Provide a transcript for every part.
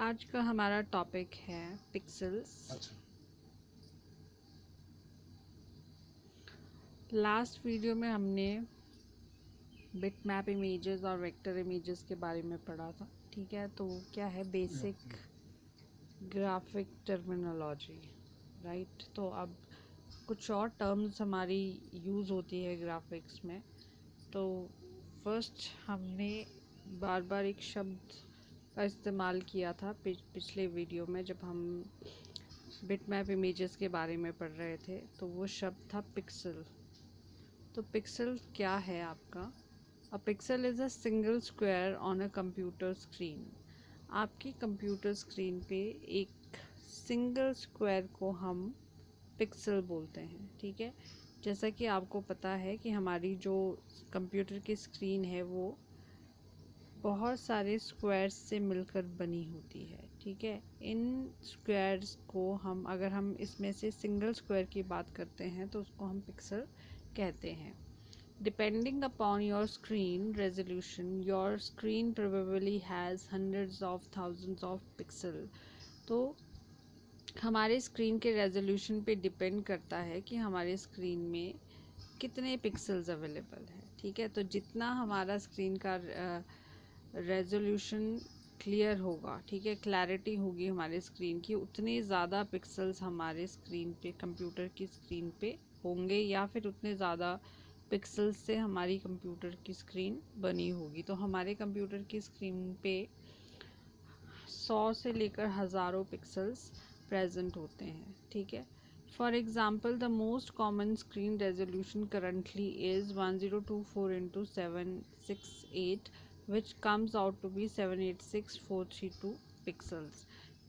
आज का हमारा टॉपिक है पिक्सेल्स। अच्छा। लास्ट वीडियो में हमने बिटमैप इमेजेस और वेक्टर इमेजेस के बारे में पढ़ा था। ठीक है, तो क्या है बेसिक ग्राफिक टर्मिनोलॉजी, राइट। तो अब कुछ और टर्म्स हमारी यूज़ होती है ग्राफिक्स में। तो फर्स्ट हमने बार बार एक शब्द का इस्तेमाल किया था पिछले वीडियो में जब हम बिटमैप इमेजेस के बारे में पढ़ रहे थे, तो वो शब्द था पिक्सल। तो पिक्सल क्या है आपका? अ pixel is a single square on a computer screen. आपकी कंप्यूटर स्क्रीन पे एक सिंगल स्क्वायर को हम पिक्सल बोलते हैं। ठीक है, जैसा कि आपको पता है कि हमारी जो कंप्यूटर की स्क्रीन है वो बहुत सारे स्क्वायर्स से मिलकर बनी होती है। ठीक है, इन स्क्वायर्स को अगर हम इसमें से सिंगल स्क्वायर की बात करते हैं तो उसको हम पिक्सल कहते हैं। Depending upon your screen resolution, your screen probably has hundreds of thousands of pixel. तो हमारे स्क्रीन के रेजोल्यूशन पे डिपेंड करता है कि हमारे स्क्रीन में कितने पिक्सल्स अवेलेबल हैं। ठीक है, तो जितना हमारा स्क्रीन का रेजोल्यूशन क्लियर होगा, ठीक है, क्लैरिटी होगी हमारे स्क्रीन की, उतने ज़्यादा पिक्सल्स हमारे स्क्रीन पे, कंप्यूटर की स्क्रीन पे होंगे, या फिर उतने ज़्यादा पिक्सल्स से हमारी कंप्यूटर की स्क्रीन बनी होगी। तो हमारे कंप्यूटर की स्क्रीन पे 100 से लेकर हज़ारों पिक्सल्स प्रेजेंट होते हैं। ठीक है, for example the most common screen resolution currently is 1024 into 768 which comes out to be 786432 pixels.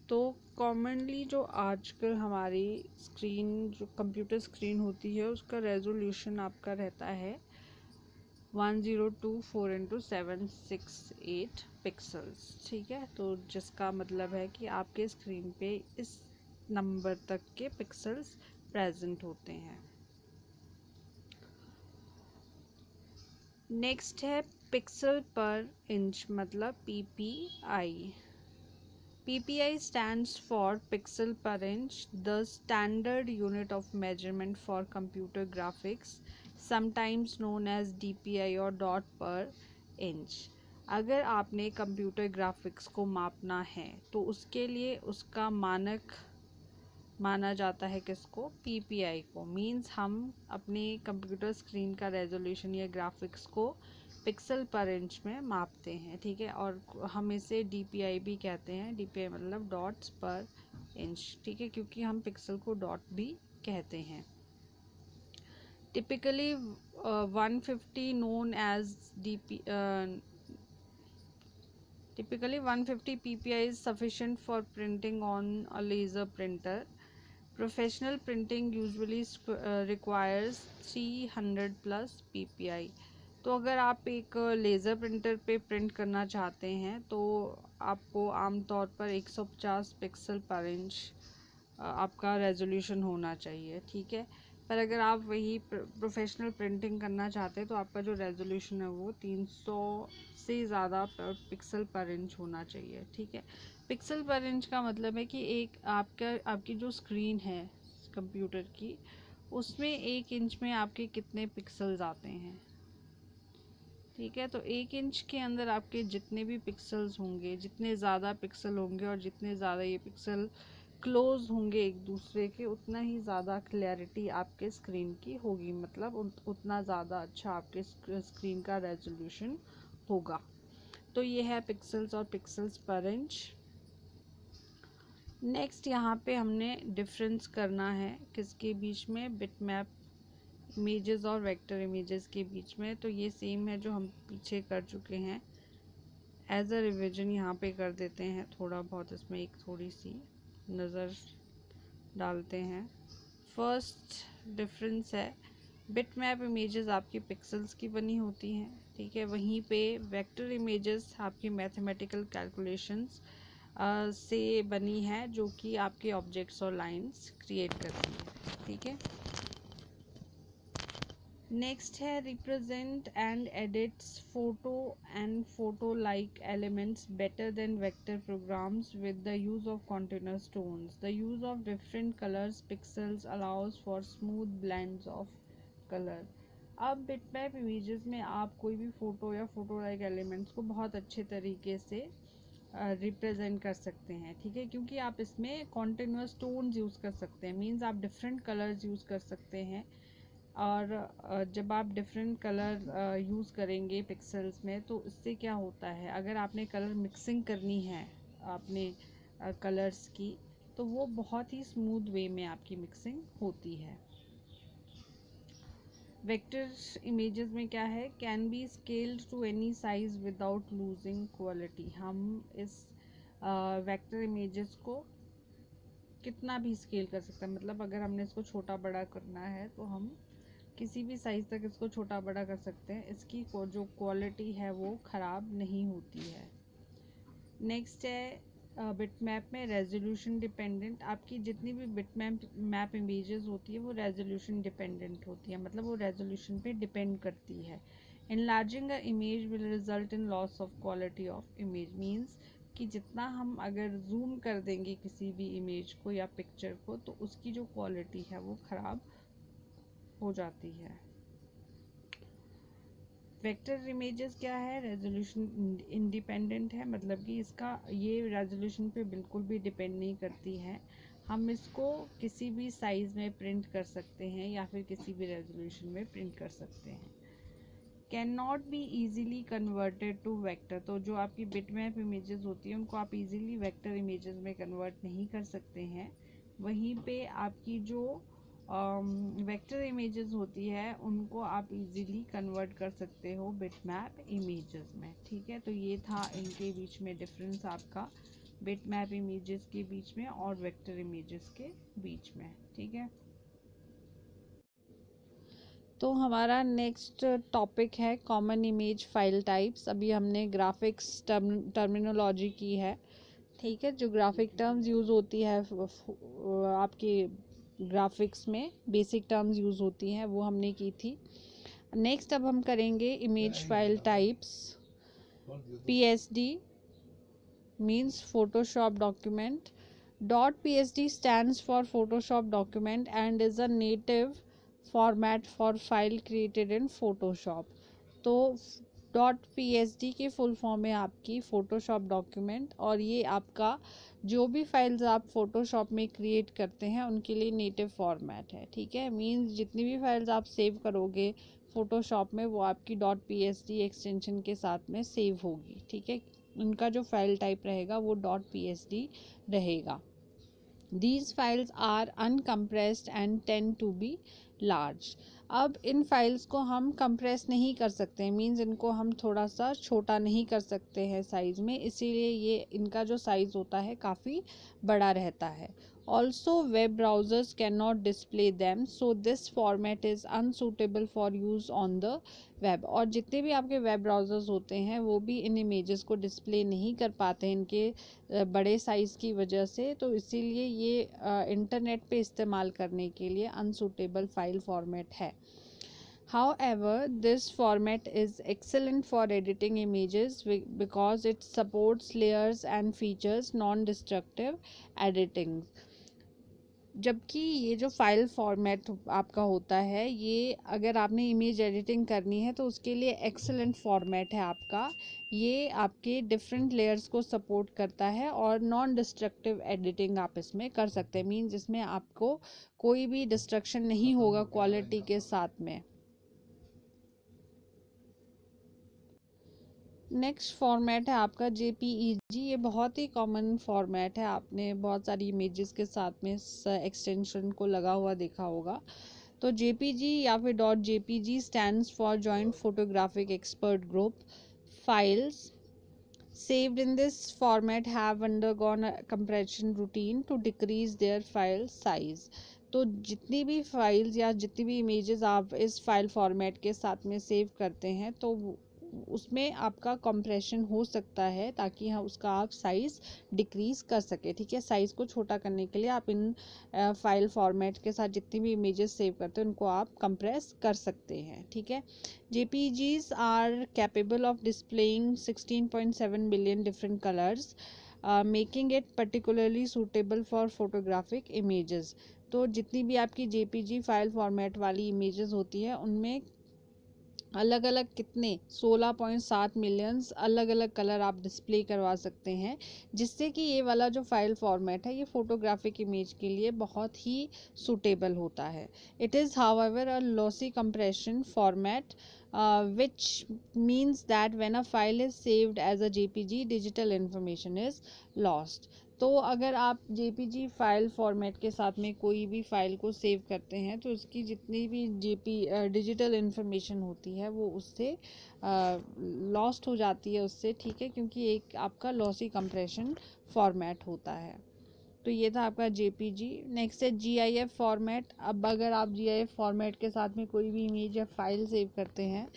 तो कॉमनली जो आजकल हमारी स्क्रीन, जो कंप्यूटर स्क्रीन होती है, उसका रेजोल्यूशन आपका रहता है 1024 इंटू 768 पिक्सल्स। ठीक है, तो जिसका मतलब है कि आपके स्क्रीन पे इस नंबर तक के पिक्सल्स प्रेजेंट होते हैं। नेक्स्ट है पिक्सल पर इंच, मतलब PPI. PPI stands for pixel per inch, the standard unit of measurement for computer graphics, sometimes known as DPI or dot per inch। अगर आपने कंप्यूटर ग्राफिक्स को मापना है तो उसके लिए उसका मानक माना जाता है किसको? PPI को। मींस हम अपने कंप्यूटर स्क्रीन का रेजोल्यूशन या ग्राफिक्स को पिक्सल पर इंच में मापते हैं। ठीक है, और हम इसे DPI भी कहते हैं। DPI मतलब डॉट्स पर इंच। ठीक है, क्योंकि हम पिक्सल को डॉट भी कहते हैं। Typically 150 known as Typically 150 PPI is sufficient for printing on a laser printer. Professional printing usually requires 300 plus PPI। तो अगर आप एक लेज़र प्रिंटर पे प्रिंट करना चाहते हैं तो आपको आमतौर पर 150 पिक्सल पर इंच आपका रेजोल्यूशन होना चाहिए। ठीक है, पर अगर आप वही प्रोफेशनल प्रिंटिंग करना चाहते हैं तो आपका जो रेजोल्यूशन है वो 300 से ज़्यादा पिक्सल पर इंच होना चाहिए। ठीक है, पिक्सल पर इंच का मतलब है कि आपकी जो स्क्रीन है कंप्यूटर की, उसमें 1 इंच में आपके कितने पिक्सल्स आते हैं। ठीक है, तो 1 इंच के अंदर आपके जितने भी पिक्सल्स होंगे, जितने ज़्यादा पिक्सल होंगे और जितने ज़्यादा ये पिक्सल क्लोज होंगे एक दूसरे के, उतना ही ज़्यादा क्लैरिटी आपके स्क्रीन की होगी, मतलब उतना ज़्यादा अच्छा आपके स्क्रीन का रेजोल्यूशन होगा। तो ये है पिक्सल्स और पिक्सल्स पर इंच। नेक्स्ट यहाँ पे हमने डिफरेंस करना है किसके बीच में? बिटमैप इमेजेस और वेक्टर इमेजेस के बीच में। तो ये सेम है जो हम पीछे कर चुके हैं। एज अ रिविजन यहाँ पे कर देते हैं, थोड़ा बहुत इसमें एक थोड़ी सी नज़र डालते हैं। फर्स्ट डिफरेंस है बिटमैप इमेजेस आपकी पिक्सल्स की बनी होती हैं। ठीक है, वहीं पे वेक्टर इमेजेस आपकी मैथमेटिकल कैलकुलेशंस से बनी है, जो कि आपके ऑब्जेक्ट्स और लाइंस क्रिएट करती है। ठीक है, नेक्स्ट है represent and edits photo and photo like elements better than vector programmes with the use of continuous tones. The use of different colors pixels allows for smooth blends of color. अब bitmap images में आप कोई भी photo या photo like elements को बहुत अच्छे तरीके से रिप्रेजेंट कर सकते हैं, ठीक है, क्योंकि आप इसमें कॉन्टिन्यूस टोन्स यूज़ कर सकते हैं, मीन्स आप डिफरेंट कलर्स यूज़ कर सकते हैं। और जब आप डिफरेंट कलर यूज़ करेंगे पिक्सेल्स में तो इससे क्या होता है, अगर आपने कलर मिक्सिंग करनी है अपने कलर्स की तो वो बहुत ही स्मूथ वे में आपकी मिक्सिंग होती है। वेक्टर इमेजेस में क्या है, can be scaled to any size without losing quality. हम इस वेक्टर इमेजेस को कितना भी स्केल कर सकते हैं, मतलब अगर हमने इसको छोटा बड़ा करना है तो हम किसी भी साइज तक इसको छोटा बड़ा कर सकते हैं, इसकी जो क्वालिटी है वो ख़राब नहीं होती है। नेक्स्ट है बिटमैप में रेजोल्यूशन डिपेंडेंट। आपकी जितनी भी बिटमैप इमेजेस होती है वो रेजोल्यूशन डिपेंडेंट होती है, मतलब वो रेजोल्यूशन पे डिपेंड करती है। enlarging a image will result in loss of quality of image, means कि जितना हम अगर जूम कर देंगे किसी भी इमेज को या पिक्चर को तो उसकी जो क्वालिटी है वो ख़राब हो जाती है। वेक्टर इमेजेस क्या है, रेजोल्यूशन इंडिपेंडेंट है, मतलब कि इसका ये रेजोल्यूशन पे बिल्कुल भी डिपेंड नहीं करती है। हम इसको किसी भी साइज़ में प्रिंट कर सकते हैं या फिर किसी भी रेजोल्यूशन में प्रिंट कर सकते हैं। Can not be easily converted to vector, तो जो आपकी बिटमैप इमेजेस होती हैं उनको आप इजीली वेक्टर इमेजेस में कन्वर्ट नहीं कर सकते हैं। वहीं पे आपकी जो वेक्टर इमेजेस होती है उनको आप इजीली कन्वर्ट कर सकते हो बिटमैप इमेजेस में, ठीक है। तो ये था इनके बीच में डिफरेंस आपका बिटमैप इमेजेस के बीच में और वेक्टर इमेजेस के बीच में, ठीक है। तो हमारा नेक्स्ट टॉपिक है कॉमन इमेज फाइल टाइप्स। अभी हमने ग्राफिक्स टर्मिनोलॉजी की है, ठीक है, जो ग्राफिक टर्म्स यूज़ होती है आपके ग्राफिक्स में बेसिक टर्म्स यूज़ होती हैं वो हमने की थी। नेक्स्ट अब हम करेंगे image file types. PSD means Photoshop document. .psd stands for Photoshop document and is a native format for file created in Photoshop. तो .psd की फुल फॉर्म है आपकी फोटोशॉप डॉक्यूमेंट, और ये आपका जो भी फाइल्स आप फोटोशॉप में क्रिएट करते हैं उनके लिए नेटिव फॉर्मेट है, ठीक है। मींस जितनी भी फाइल्स आप सेव करोगे फोटोशॉप में वो आपकी .psd एक्सटेंशन के साथ में सेव होगी, ठीक है। उनका जो फाइल टाइप रहेगा वो .psd रहेगा। These files are uncompressed and tend to be large. अब इन फाइल्स को हम कंप्रेस नहीं कर सकते, मींस इनको हम थोड़ा सा छोटा नहीं कर सकते हैं साइज़ में, इसीलिए ये इनका जो साइज़ होता है काफ़ी बड़ा रहता है। Also web browsers cannot display them, so this format is unsuitable for use on the web. और जितने भी आपके वेब ब्राउज़र्स होते हैं वो भी इन इमेजेस को डिस्प्ले नहीं कर पाते इनके बड़े साइज़ की वजह से, तो इसीलिए ये इंटरनेट पे इस्तेमाल करने के लिए अनसूटेबल फाइल फॉर्मेट है। However, this format is excellent for editing images because it supports layers and features non-destructive editing. जबकि ये जो फाइल फॉर्मेट आपका होता है ये अगर आपने इमेज एडिटिंग करनी है तो उसके लिए एक्सेलेंट फॉर्मेट है आपका। ये आपके डिफरेंट लेयर्स को सपोर्ट करता है और नॉन डिस्ट्रक्टिव एडिटिंग आप इसमें कर सकते हैं, मीन्स इसमें आपको कोई भी डिस्ट्रक्शन नहीं होगा क्वालिटी के साथ में। नेक्स्ट फॉर्मेट है आपका JPEG। ये बहुत ही कॉमन फॉर्मेट है, आपने बहुत सारी इमेजेस के साथ में इस एक्सटेंशन को लगा हुआ देखा होगा। तो JPG या फिर .jpg stands for joint photographic expert group. Files saved in this format have undergone a compression routine to decrease their file size. तो जितनी भी फाइल्स या जितनी भी इमेजेस आप इस फाइल फॉर्मेट के साथ में सेव करते हैं तो उसमें आपका कंप्रेशन हो सकता है ताकि हाँ उसका आप साइज़ डिक्रीज़ कर सके। ठीक है, साइज़ को छोटा करने के लिए आप इन फाइल फॉर्मेट के साथ जितनी भी इमेजेस सेव करते हैं उनको आप कंप्रेस कर सकते हैं। ठीक है, JPGs are capable of displaying 16.7 billion different colours, making it particularly suitable for photographic images. तो जितनी भी आपकी JPG फाइल फॉर्मेट वाली इमेजेस होती है उनमें अलग अलग कितने 16.7 मिलियंस अलग अलग कलर आप डिस्प्ले करवा सकते हैं, जिससे कि ये वाला जो फाइल फॉर्मेट है ये फोटोग्राफिक इमेज के लिए बहुत ही सूटेबल होता है। It is however a lossy compression format which means that when a file is saved as a JPG, digital information is lost. तो अगर आप JPG फाइल फॉर्मेट के साथ में कोई भी फाइल को सेव करते हैं तो उसकी जितनी भी डिजिटल इन्फॉर्मेशन होती है वो उससे लॉस्ट हो जाती है उससे। ठीक है, क्योंकि एक आपका लॉसी कंप्रेशन फॉर्मेट होता है। तो ये था आपका JPG। नेक्स्ट है GIF फॉर्मेट। अब अगर आप GIF फॉर्मेट के साथ में कोई भी इमेज या फाइल सेव करते हैं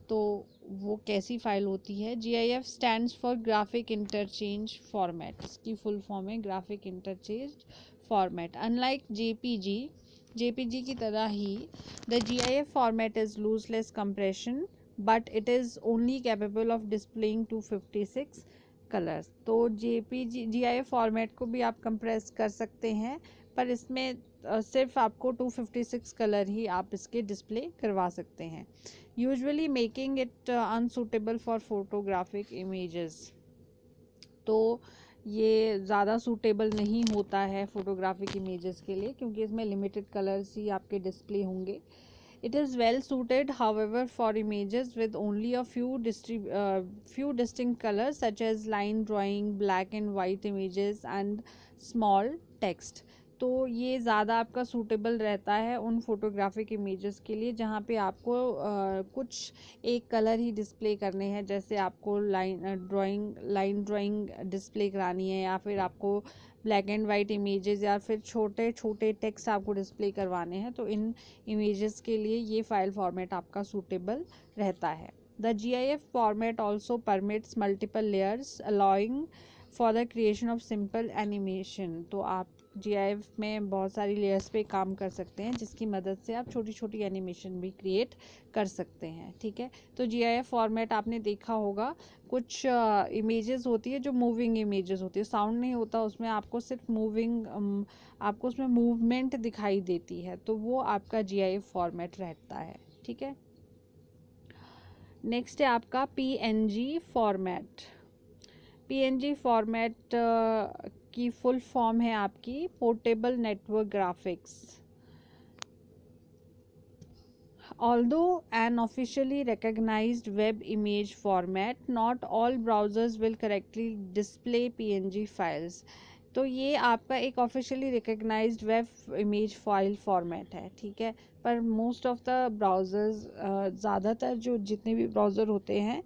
तो वो कैसी फाइल होती है। GIF stands for graphic interchange format, इसकी फुल फॉर्म है graphic interchange format. Unlike JPG की तरह ही the GIF format is lossless compression but it is only capable of displaying 256 colours. तो GIF फॉर्मेट को भी आप कंप्रेस कर सकते हैं, पर इसमें सिर्फ आपको 256 कलर ही आप इसके डिस्प्ले करवा सकते हैं, usually making it unsuitable for photographic images. तो ये ज़्यादा सूटेबल नहीं होता है फोटोग्राफिक इमेजेस के लिए, क्योंकि इसमें लिमिटेड कलर्स ही आपके डिस्प्ले होंगे। It is well suited, however, for images with only a few distinct colors, such as line drawing, black and white images, and small text. तो ये ज़्यादा आपका सूटेबल रहता है उन फोटोग्राफिक इमेजेस के लिए जहाँ पे आपको कुछ एक कलर ही डिस्प्ले करने हैं, जैसे आपको लाइन ड्राइंग डिस्प्ले करानी है, या फिर आपको ब्लैक एंड वाइट इमेजेस, या फिर छोटे छोटे टेक्स्ट आपको डिस्प्ले करवाने हैं। तो इन इमेजेस के लिए ये फाइल फॉर्मेट आपका सूटेबल रहता है। The GIF format also permits multiple layers allowing for the creation of simple animation. तो आप GIF में बहुत सारी लेयर्स पे काम कर सकते हैं, जिसकी मदद से आप छोटी छोटी एनिमेशन भी क्रिएट कर सकते हैं। ठीक है, तो GIF फॉर्मेट आपने देखा होगा, कुछ इमेजेस होती है जो मूविंग इमेजेस होती है, साउंड नहीं होता उसमें, आपको सिर्फ आपको उसमें मूवमेंट दिखाई देती है, तो वो आपका GIF फॉर्मेट रहता है। ठीक है, नेक्स्ट है आपका PNG फॉर्मेट। PNG फॉर्मेट की फुल फॉर्म है आपकी portable network graphics. Although an officially recognized web image format, not all browsers will correctly display PNG files. तो ये आपका एक officially recognised web image file format है। ठीक है, पर मोस्ट ऑफ द ब्राउज़र्स, ज़्यादातर जो जितने भी ब्राउज़र होते हैं,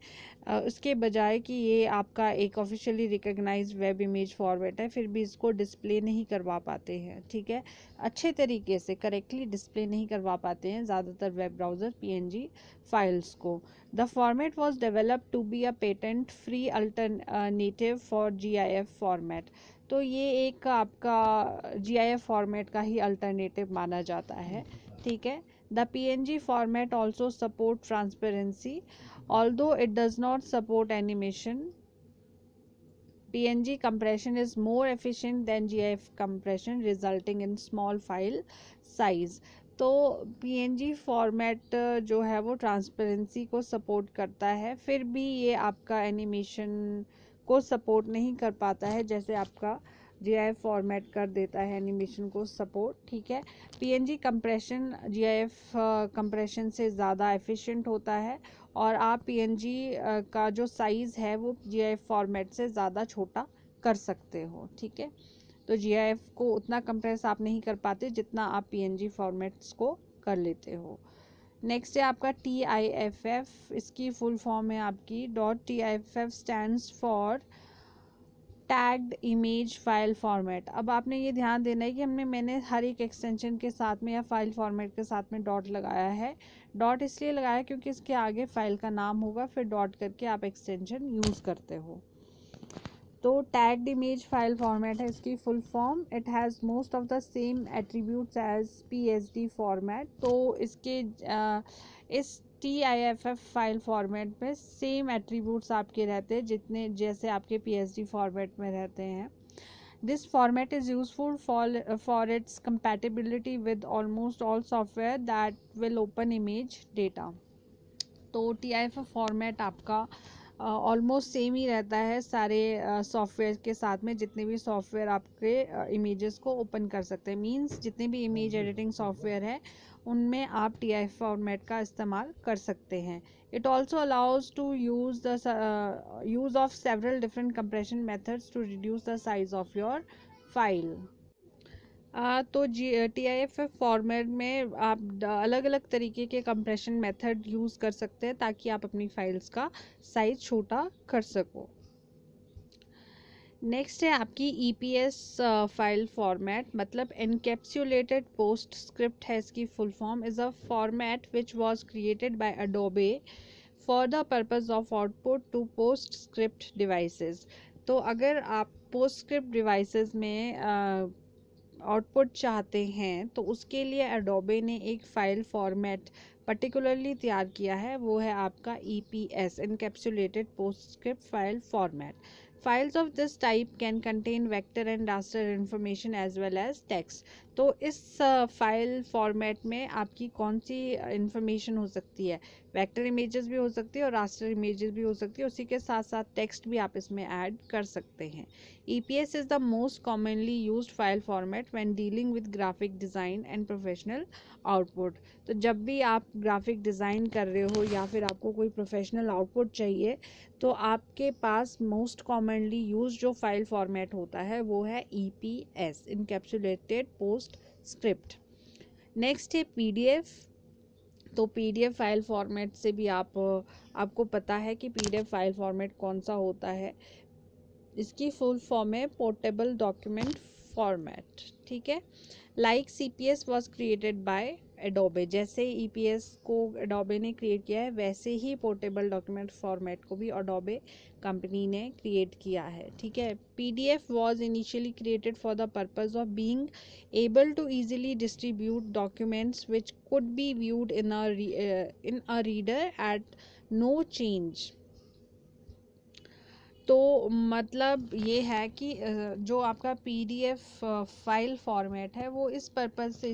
उसके बजाय कि ये आपका एक officially recognised web image format है, फिर भी इसको डिस्प्ले नहीं करवा पाते हैं। ठीक है, अच्छे तरीके से करेक्टली डिस्प्ले नहीं करवा पाते हैं ज़्यादातर वेब ब्राउज़र PNG फाइल्स को। The format was developed to be a patent free alternative for GIF format. तो ये एक आपका GIF फॉर्मेट का ही अल्टरनेटिव माना जाता है। ठीक है, the PNG format also support transparency, although it does not support animation. PNG compression is more efficient than GIF compression, resulting in small file size. तो PNG फॉर्मेट जो है वो ट्रांसपेरेंसी को सपोर्ट करता है, फिर भी ये आपका एनिमेशन को सपोर्ट नहीं कर पाता है, जैसे आपका GIF फॉर्मेट कर देता है एनिमेशन को सपोर्ट। ठीक है, PNG कंप्रेशन GIF कंप्रेशन से ज़्यादा एफिशिएंट होता है, और आप PNG का जो साइज़ है वो GIF फॉर्मेट से ज़्यादा छोटा कर सकते हो। ठीक है, तो GIF को उतना कंप्रेस आप नहीं कर पाते जितना आप PNG फॉर्मेट्स को कर लेते हो। नेक्स्ट है आपका TIFF। इसकी फुल फॉर्म है आपकी .TIFF stands for tagged image file format. अब आपने ये ध्यान देना है कि मैंने हर एक एक्सटेंशन के साथ में या फाइल फॉर्मेट के साथ में डॉट लगाया है। डॉट इसलिए लगाया क्योंकि इसके आगे फाइल का नाम होगा, फिर डॉट करके आप एक्सटेंशन यूज़ करते हो। तो टैग्ड इमेज फाइल फॉर्मेट है इसकी full form. It has most of the same attributes as PSD format. तो इसके इस TIFF फाइल फॉर्मेट में सेम एट्रीब्यूट्स आपके रहते हैं जितने जैसे आपके PSD फॉर्मेट में रहते हैं। This format is useful for its compatibility with almost all software that will open image data. तो TIFF फॉर्मेट आपका ऑलमोस्ट सेम ही रहता है सारे सॉफ्टवेयर के साथ में, जितने भी सॉफ्टवेयर आपके इमेजेस को ओपन कर सकते हैं। मींस जितने भी इमेज एडिटिंग सॉफ्टवेयर है उनमें आप TIFF फॉर्मेट का इस्तेमाल कर सकते हैं। It also allows to use of several different compression methods to reduce the size of your file. तो TIFF फॉर्मेट में आप अलग अलग तरीके के कंप्रेशन मेथड यूज़ कर सकते हैं ताकि आप अपनी फाइल्स का साइज छोटा कर सको। नेक्स्ट है आपकी EPS फाइल फॉर्मेट, मतलब एनकैप्सुलेटेड पोस्ट स्क्रिप्ट है इसकी full form. Is a format which was created by Adobe for the purpose of output to postscript devices. तो अगर आप पोस्ट स्क्रिप्ट डिवाइसेस में आउटपुट चाहते हैं तो उसके लिए एडोबे ने एक फ़ाइल फॉर्मेट पर्टिकुलरली तैयार किया है, वो है आपका EPS encapsulated postscript file format. Files of this type can contain vector and raster information as well as text. तो इस फाइल फॉर्मेट में आपकी कौन सी इंफॉर्मेशन हो सकती है? वेक्टर इमेजेस भी हो सकती है और रास्टर इमेजेस भी हो सकती है, उसी के साथ साथ टेक्स्ट भी आप इसमें ऐड कर सकते हैं। EPS is the most commonly used file format when dealing with graphic design and professional output। तो जब भी आप ग्राफिक डिज़ाइन कर रहे हो या फिर आपको कोई प्रोफेशनल आउटपुट चाहिए तो आपके पास मोस्ट कॉमनली यूज जो फाइल फॉर्मेट होता है वो है EPS encapsulated post script. Next है PDF। तो PDF फाइल फॉर्मेट से भी आपको पता है कि PDF फाइल फॉर्मेट कौन सा होता है। इसकी फुल फॉर्म है पोर्टेबल डॉक्यूमेंट फॉर्मेट, ठीक है। Like CPS was created by Adobe, जैसे EPS को एडोबे ने क्रिएट किया है वैसे ही पोर्टेबल डॉक्यूमेंट फॉर्मेट को भी एडोबे कंपनी ने क्रिएट किया है, ठीक है। PDF was initially created for the purpose of being able to easily distribute documents which could be viewed in a reader at no change. तो मतलब ये है कि जो आपका PDF फाइल फॉर्मेट है वो इस पर्पज़ से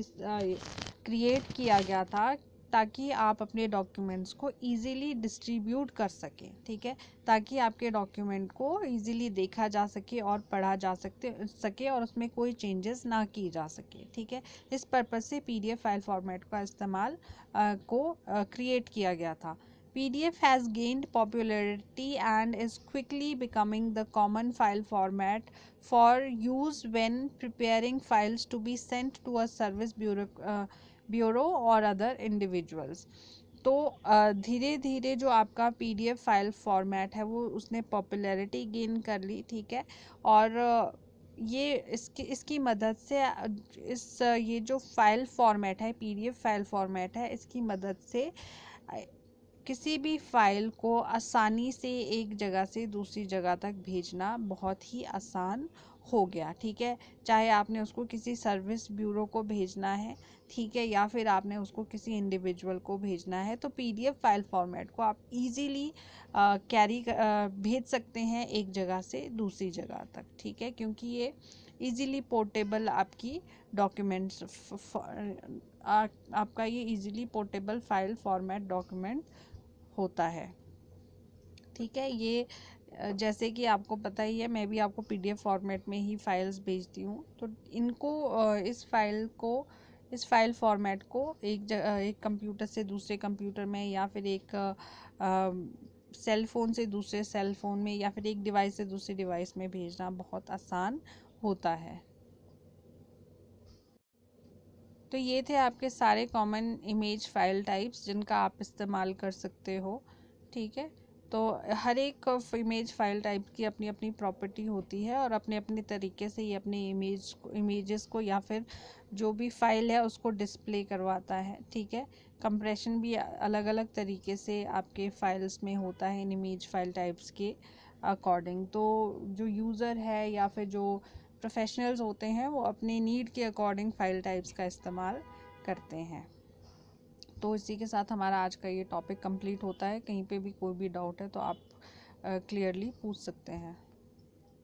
क्रिएट किया गया था ताकि आप अपने डॉक्यूमेंट्स को इजीली डिस्ट्रीब्यूट कर सकें, ठीक है, ताकि आपके डॉक्यूमेंट को इजीली देखा जा सके और पढ़ा जा सके और उसमें कोई चेंजेस ना की जा सके, ठीक है। इस पर्पज़ से PDF फाइल फॉर्मेट का इस्तेमाल को क्रिएट किया गया था। PDF has gained popularity and is quickly becoming the common file format for use when preparing files to be sent to a service bureau or other individuals। तो धीरे धीरे जो आपका PDF फाइल फॉर्मेट है वो उसने पॉपुलैरिटी गेन कर ली, ठीक है। और ये इसकी मदद से ये जो फाइल फॉर्मेट है PDF फाइल फॉर्मेट है, इसकी मदद से किसी भी फाइल को आसानी से एक जगह से दूसरी जगह तक भेजना बहुत ही आसान हो गया, ठीक है। चाहे आपने उसको किसी सर्विस ब्यूरो को भेजना है, ठीक है, या फिर आपने उसको किसी इंडिविजुअल को भेजना है, तो PDF फाइल फॉर्मेट को आप इजीली भेज सकते हैं एक जगह से दूसरी जगह तक, ठीक है, क्योंकि ये इजीली पोर्टेबल आपकी डॉक्यूमेंट्स आपका ये easily portable file format document होता है, ठीक है। ये जैसे कि आपको पता ही है, मैं भी आपको PDF फॉर्मेट में ही फाइल्स भेजती हूँ, तो इनको इस फाइल फॉर्मेट को एक कंप्यूटर से दूसरे कंप्यूटर में या फिर एक सेल फ़ोन से दूसरे सेल फ़ोन में या फिर एक डिवाइस से दूसरे डिवाइस में भेजना बहुत आसान होता है। तो ये थे आपके सारे कॉमन इमेज फाइल टाइप्स जिनका आप इस्तेमाल कर सकते हो, ठीक है। तो हर एक इमेज फाइल टाइप की अपनी अपनी प्रॉपर्टी होती है और अपने अपने तरीके से ये अपने इमेजेस को या फिर जो भी फाइल है उसको डिस्प्ले करवाता है, ठीक है। कंप्रेशन भी अलग अलग तरीके से आपके फाइल्स में होता है इन इमेज फाइल टाइप्स के अकॉर्डिंग। तो जो यूज़र है या फिर जो प्रोफेशनल्स होते हैं वो अपने नीड के अकॉर्डिंग फाइल टाइप्स का इस्तेमाल करते हैं। तो इसी के साथ हमारा आज का ये टॉपिक कंप्लीट होता है। कहीं पे भी कोई भी डाउट है तो आप क्लियरली पूछ सकते हैं।